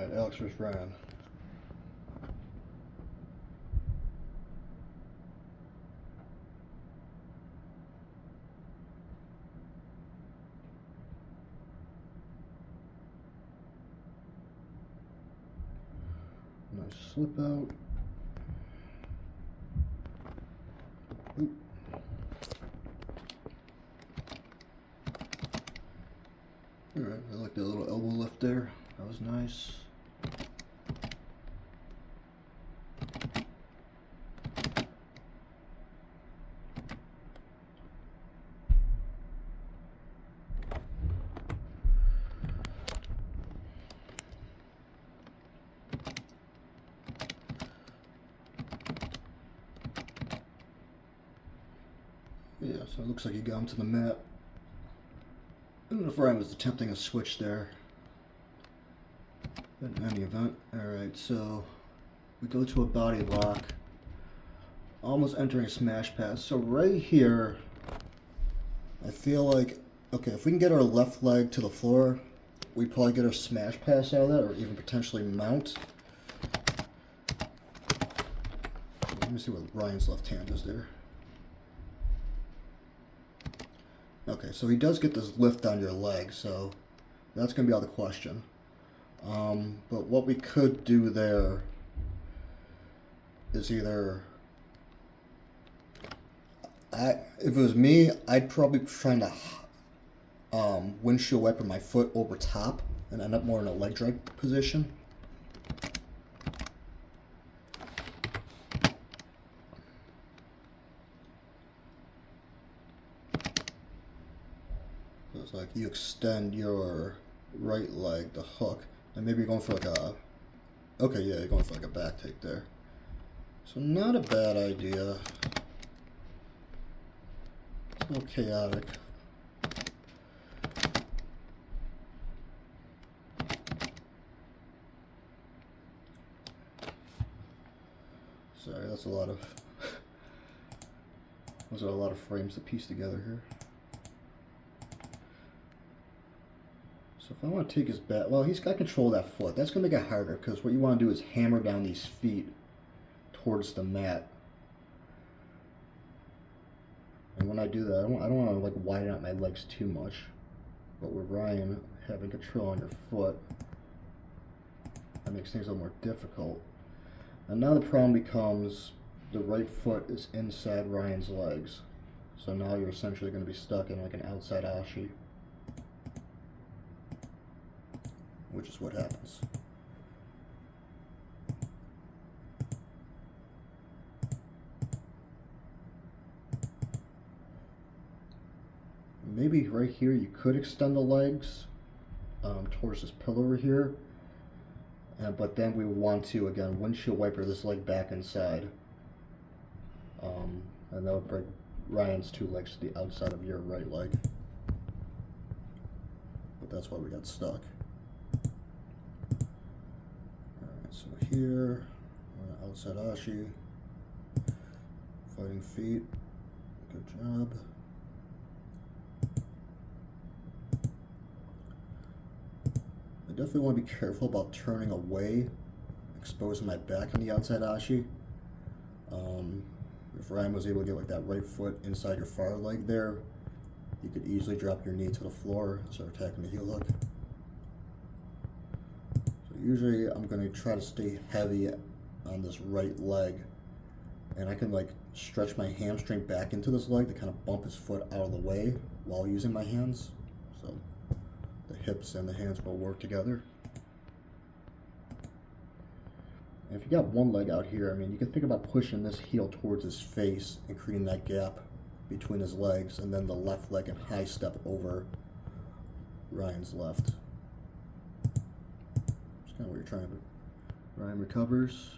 Alright, Alex vs. Ryan. Nice slip out. Oop. Alright, I like that little elbow lift there. That was nice. Yeah, so it looks like he got him to the mat. I don't know if Ryan was attempting a switch there. But in any event, alright, so we go to a body lock. Almost entering a smash pass. So right here, I feel like, okay, if we can get our left leg to the floor, we probably get our smash pass out of that, or even potentially mount. Let me see what Ryan's left hand is there. Okay, so he does get this lift on your leg, so that's going to be out of the question. But what we could do there is either, if it was me, I'd probably be trying to windshield wiper my foot over top and end up more in a leg drag position. So it's like you extend your right leg, the hook, and maybe you're going for like a, okay, yeah, you're going for like a back take there. So not a bad idea. It's a little chaotic. Sorry, that's a lot of, those are a lot of frames to piece together here. So if I want to take his back, well, he's got control of that foot. That's going to make it harder because what you want to do is hammer down these feet towards the mat. And when I do that, I don't want to like widen out my legs too much. But with Ryan having control on your foot, that makes things a little more difficult. And now the problem becomes the right foot is inside Ryan's legs. So now you're essentially going to be stuck in like an outside ashi, which is what happens. Maybe right here you could extend the legs towards this pillar over here, but then we want to, again, windshield wiper this leg back inside. And that would bring Ryan's two legs to the outside of your right leg. But that's why we got stuck. Alright, so here, outside ashi, fighting feet, good job. I definitely want to be careful about turning away, exposing my back on the outside ashi. If Ryan was able to get like that right foot inside your far leg there, you could easily drop your knee to the floor and start attacking the heel hook. So usually I'm going to try to stay heavy on this right leg, and I can like stretch my hamstring back into this leg to kind of bump his foot out of the way while using my hands. So the hips and the hands will work together. And if you got one leg out here, I mean, you can think about pushing this heel towards his face and creating that gap between his legs, and then the left leg and high step over Ryan's left. That's kind of what you're trying to do. Ryan recovers.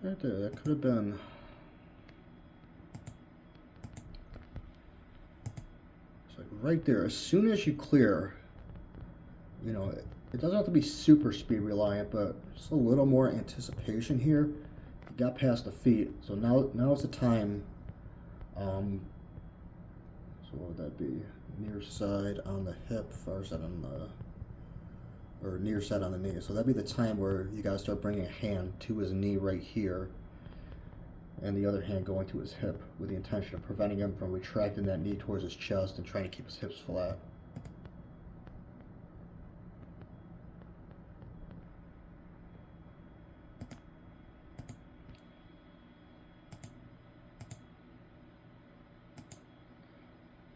Right there, that could have been. It's like right there, as soon as you clear, you know, It doesn't have to be super speed reliant, but just a little more anticipation here. You got past the feet, so now is the time. So what would that be? Near side on the hip, far side on the, or near side on the knee. So that'd be the time where you gotta start bringing a hand to his knee right here, and the other hand going to his hip with the intention of preventing him from retracting that knee towards his chest and trying to keep his hips flat.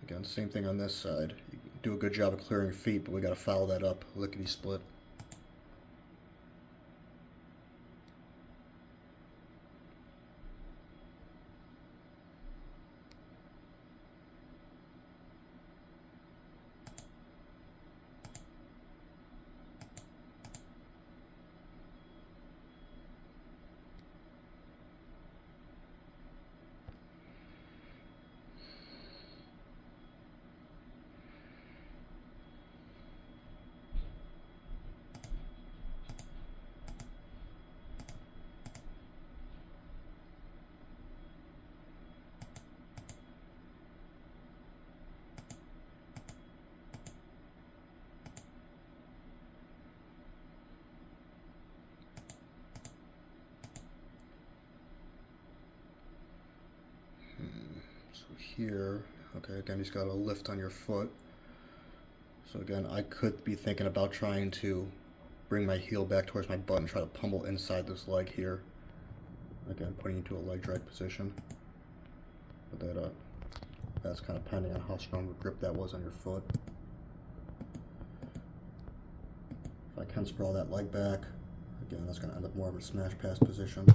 Again, same thing on this side. You do a good job of clearing feet, but we got to follow that up, lickety split. So here, okay, again, he's got a lift on your foot. So again, I could be thinking about trying to bring my heel back towards my butt and try to pummel inside this leg here. Again, putting you into a leg drag position. But that's kind of pending on how strong of a grip that was on your foot. If I can sprawl that leg back, again, that's going to end up more of a smash pass position.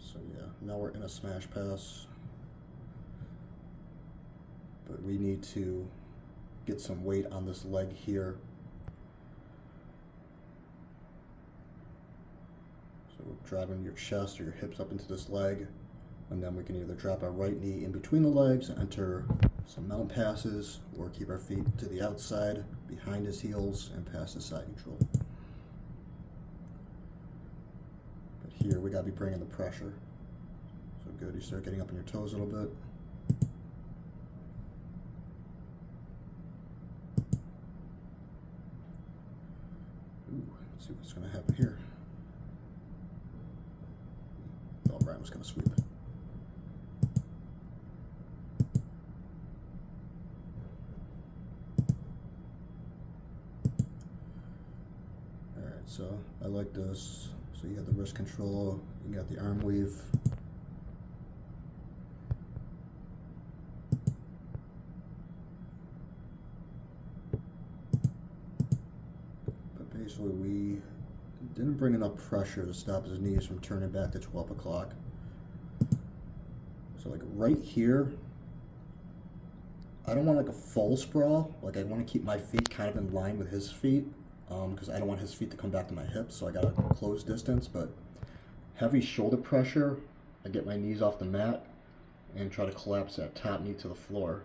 So yeah, now we're in a smash pass, but we need to get some weight on this leg here. So we're driving your chest or your hips up into this leg, and then we can either drop our right knee in between the legs, enter some mount passes, or keep our feet to the outside, behind his heels, and pass the side neutral. Here we gotta be bringing the pressure. So good, you start getting up on your toes a little bit. Ooh, let's see what's gonna happen here. Oh, Brian was gonna sweep. Alright, so I like this. So you got the wrist control, you got the arm weave. But basically we didn't bring enough pressure to stop his knees from turning back to 12 o'clock. So like right here, I don't want like a full sprawl. Like I want to keep my feet kind of in line with his feet. Because I don't want his feet to come back to my hips, so I got a close distance, but heavy shoulder pressure, I get my knees off the mat and try to collapse that top knee to the floor.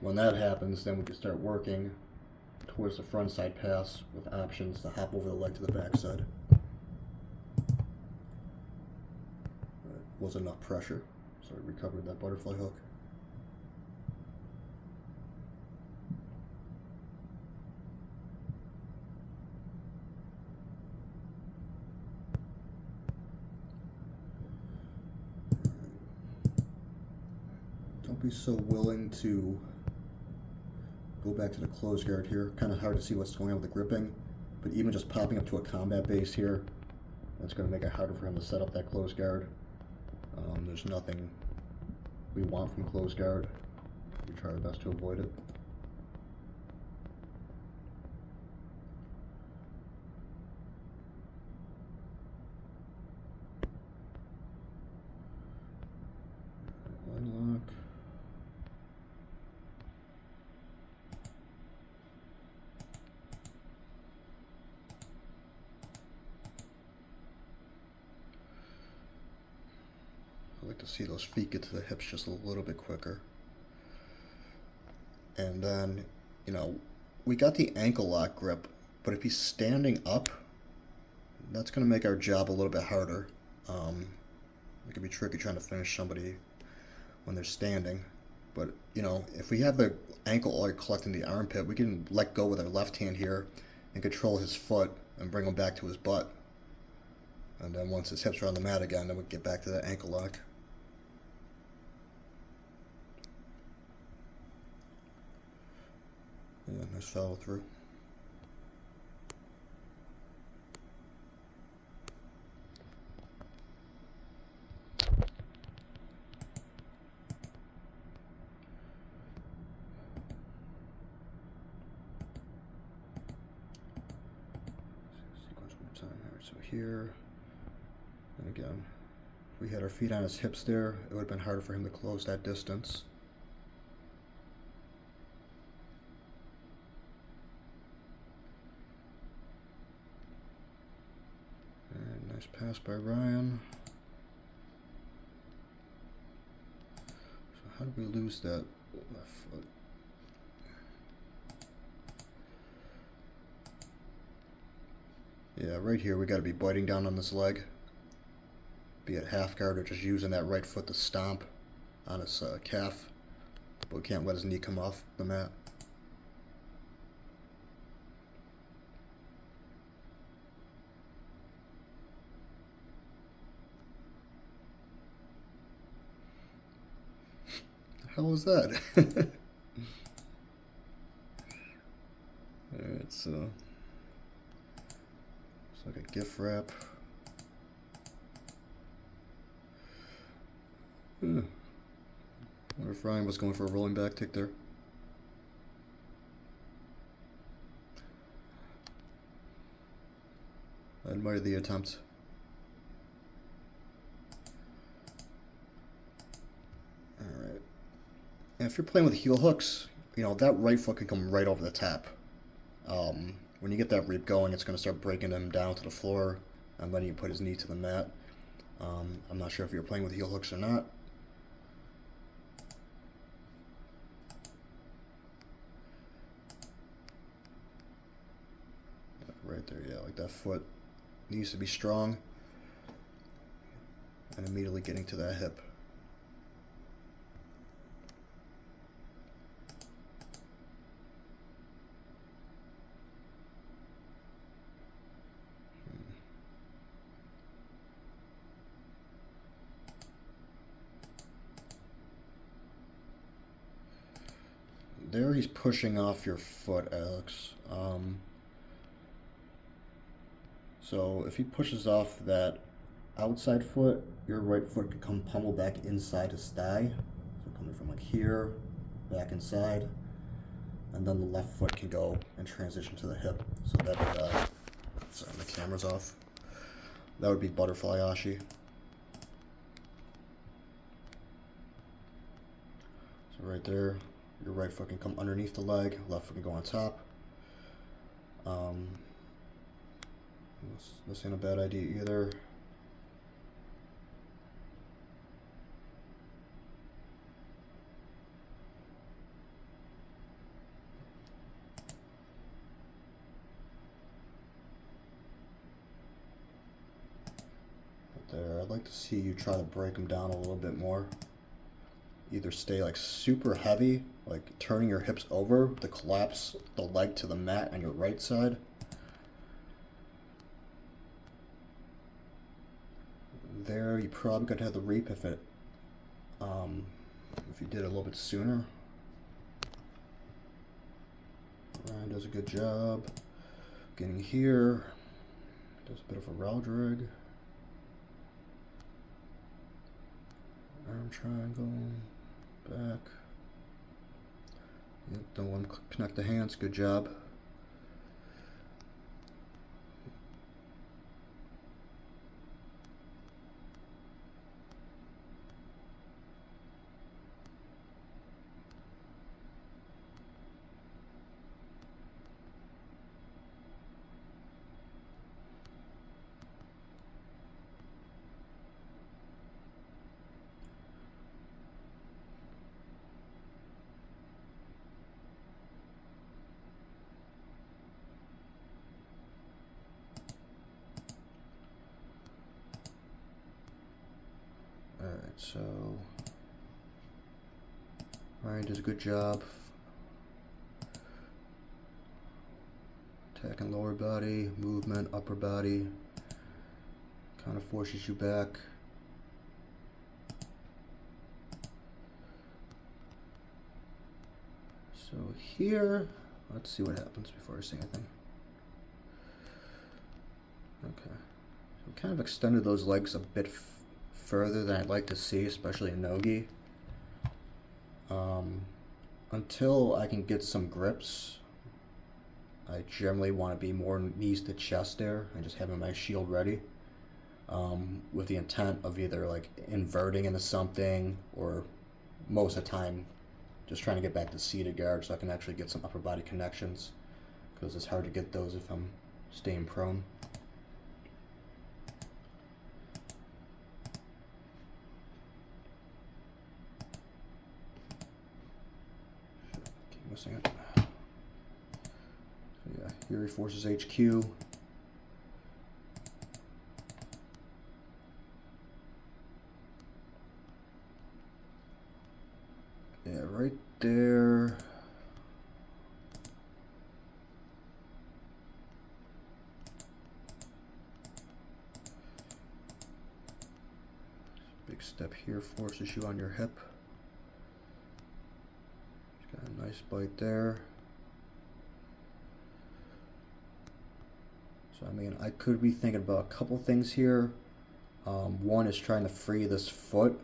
When that happens, then we can start working towards the front side pass with options to hop over the leg to the back side. Wasn't enough pressure, so I recovered that butterfly hook. Be so willing to go back to the close guard here. Kind of hard to see what's going on with the gripping, but even just popping up to a combat base here, that's going to make it harder for him to set up that close guard. There's nothing we want from close guard. We try our best to avoid it. Line lock. I like to see those feet get to the hips just a little bit quicker. And then, you know, we got the ankle lock grip, but if he's standing up, that's going to make our job a little bit harder. It can be tricky trying to finish somebody when they're standing. But, you know, if we have the ankle lock collecting the armpit, we can let go with our left hand here and control his foot and bring him back to his butt. And then once his hips are on the mat again, then we get back to that ankle lock. Yeah, nice follow through. Sequence one time. Alright, so here, and again, if we had our feet on his hips there, it would have been harder for him to close that distance. And nice pass by Ryan. So how did we lose that left foot? Yeah, right here we got to be biting down on this leg. Be it half guard or just using that right foot to stomp on his calf. But we can't let his knee come off the mat. How was that? Alright, so it's like a gift wrap. Wonder if Ryan was going for a rolling back kick there. I admire the attempt. Alright. And if you're playing with heel hooks, you know, that right foot can come right over the tap. When you get that reap going, it's going to start breaking him down to the floor and letting you put his knee to the mat. I'm not sure if you're playing with heel hooks or not. Right there, yeah, like that foot needs to be strong and immediately getting to that hip. There he's pushing off your foot, Alex. So if he pushes off that outside foot, your right foot could come pummel back inside his thigh. So coming from like here, back inside, and then the left foot can go and transition to the hip. So that would, sorry, the camera's off. That would be butterfly ashi. So right there, your right foot can come underneath the leg, left foot can go on top. This ain't a bad idea either. Right there, I'd like to see you try to break them down a little bit more. Either stay like super heavy, like turning your hips over to collapse the leg to the mat on your right side. There, you probably could have the reap if you did it a little bit sooner. Ryan does a good job getting here. Does a bit of a row drag. Arm triangle, back. Yep, don't let him connect the hands. Good job. so Ryan does a good job attacking lower body, movement, upper body, kind of forces you back. So here, let's see what happens before I say anything. Okay, so kind of extended those legs a bit further than I'd like to see, especially in Nogi. Until I can get some grips, I generally want to be more knees to chest there and just having my shield ready, with the intent of either like inverting into something, or most of the time just trying to get back to seated guard so I can actually get some upper body connections, because it's hard to get those if I'm staying prone. Keep missing it. So yeah, here he forces HQ. Yeah, right there. Big step here forces you on your hip. Got a nice bite there. So I mean, I could be thinking about a couple things here. One is trying to free this foot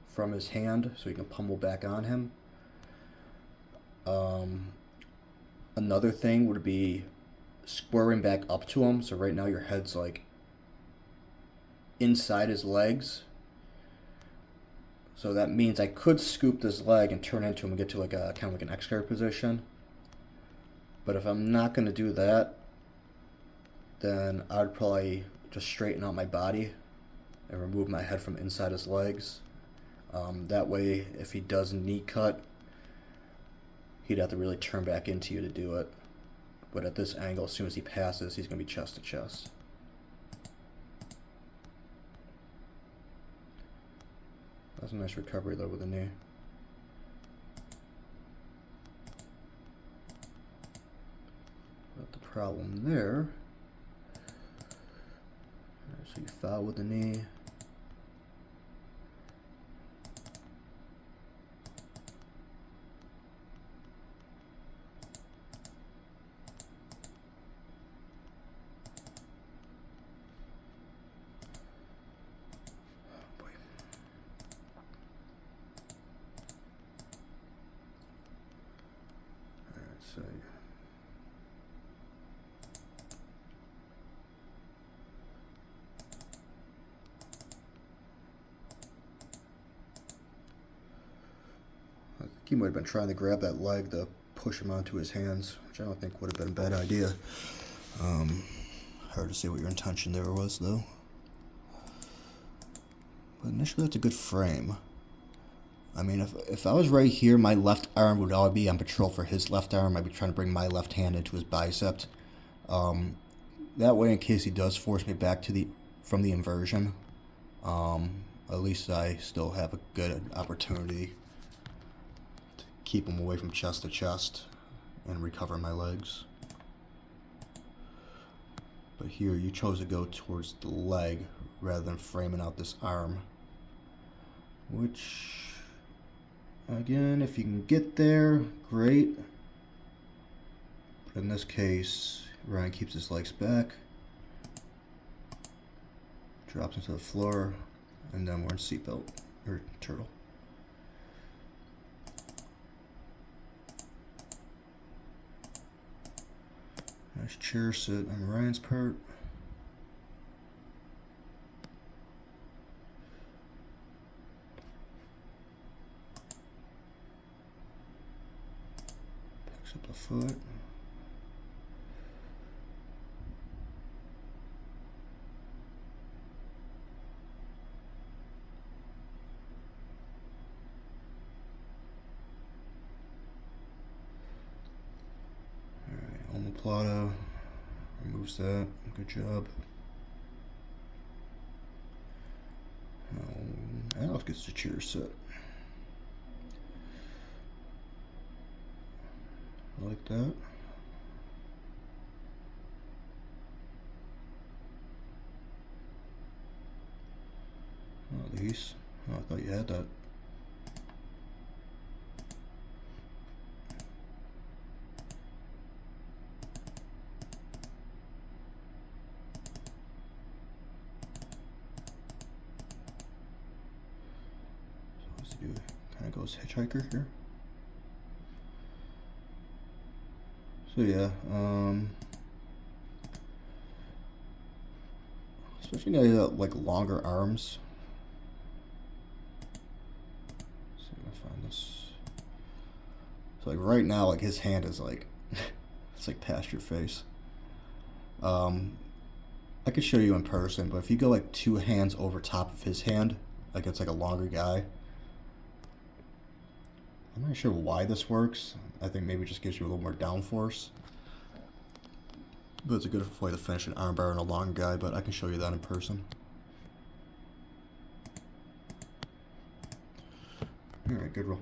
from his hand so he can pummel back on him. Another thing would be squaring back up to him. So right now your head's like inside his legs. So that means I could scoop this leg and turn into him and get to like a kind of like an X-guard position. But if I'm not going to do that, then I'd probably just straighten out my body and remove my head from inside his legs. That way, if he does knee cut, he'd have to really turn back into you to do it. But at this angle, as soon as he passes, he's going to be chest to chest. That's a nice recovery though with the knee. But the problem there, so you foul with the knee. So I think he might have been trying to grab that leg to push him onto his hands, which I don't think would have been a bad idea. Hard to say what your intention there was, though. But initially, that's a good frame. I mean, if I was right here, my left arm would all be on patrol for his left arm. I'd be trying to bring my left hand into his bicep. That way, in case he does force me back to from the inversion, at least I still have a good opportunity to keep him away from chest to chest and recover my legs. But here, you chose to go towards the leg rather than framing out this arm, which, again, if you can get there, great. But in this case, Ryan keeps his legs back, drops into the floor, and then we're in seatbelt, or turtle. Nice chair sit on Ryan's part. Picks up the foot. Omoplata, removes that, good job. That looks gets the chair set. Like that. Oh, these. Oh, I thought you had that. Kind of goes hitchhiker here. So yeah, especially now you got like longer arms. Let's see if I can find this. So like right now, like his hand is like, it's like past your face. I could show you in person, but if you go like 2 hands over top of his hand, like it's like a longer guy. I'm not sure why this works. I think maybe it just gives you a little more downforce. But it's a good way to finish an armbar on a long guy, but I can show you that in person. Alright, good roll.